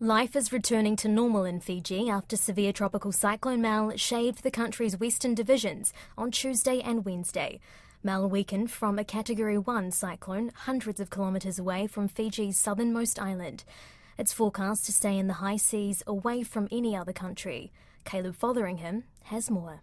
Life is returning to normal in Fiji after severe tropical cyclone Mal shaved the country's western divisions on Tuesday and Wednesday. Mal weakened from a Category 1 cyclone hundreds of kilometres away from Fiji's southernmost island. It's forecast to stay in the high seas away from any other country. Caleb Fotheringham has more.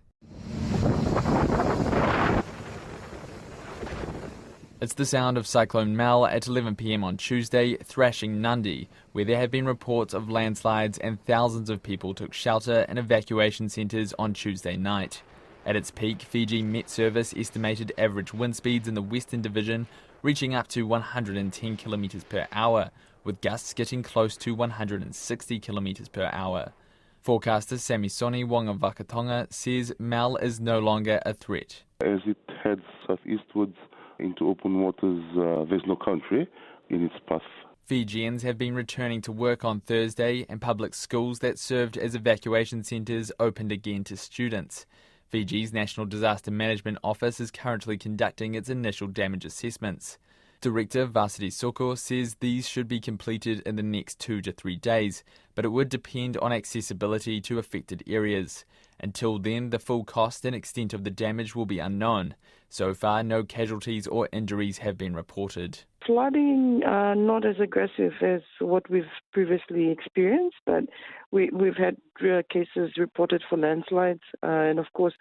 It's the sound of Cyclone Mal at 11 p.m. on Tuesday, thrashing Nadi, where there have been reports of landslides and thousands of people took shelter in evacuation centres on Tuesday night. At its peak, Fiji Met Service estimated average wind speeds in the Western Division reaching up to 110 km per hour, with gusts getting close to 160 km per hour. Forecaster Samisoni Wangavakatonga says Mal is no longer a threat. As it heads southeastwards into open waters, there's no country in its path. Fijians have been returning to work on Thursday, and public schools that served as evacuation centres opened again to students. Fiji's National Disaster Management Office is currently conducting its initial damage assessments. Director Vasidi Soko says these should be completed in the next 2 to 3 days, but it would depend on accessibility to affected areas. Until then, the full cost and extent of the damage will be unknown. So far, no casualties or injuries have been reported. Flooding not as aggressive as what we've previously experienced, but we've had cases reported for landslides. And of course,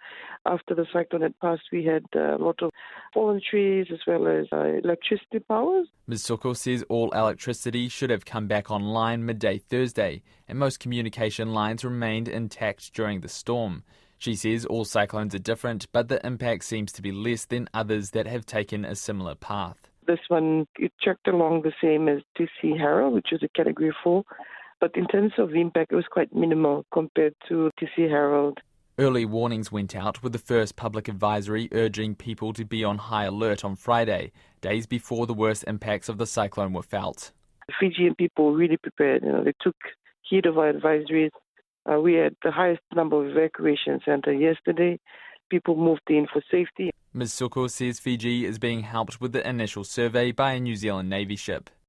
after the cyclone had passed, we had a lot of fallen trees as well as electricity powers. Ms. Soko says all electricity should have come back online midday Thursday, and most communication lines remained intact during the storm. She says all cyclones are different, but the impact seems to be less than others that have taken a similar path. This one, it tracked along the same as TC Harold, which is a Category 4. But in terms of impact, it was quite minimal compared to TC Harold. Early warnings went out with the first public advisory urging people to be on high alert on Friday, days before the worst impacts of the cyclone were felt. The Fijian people were really prepared. They took heed of our advisories. We had the highest number of evacuation centres yesterday. People moved in for safety. Ms. Soko says Fiji is being helped with the initial survey by a New Zealand Navy ship.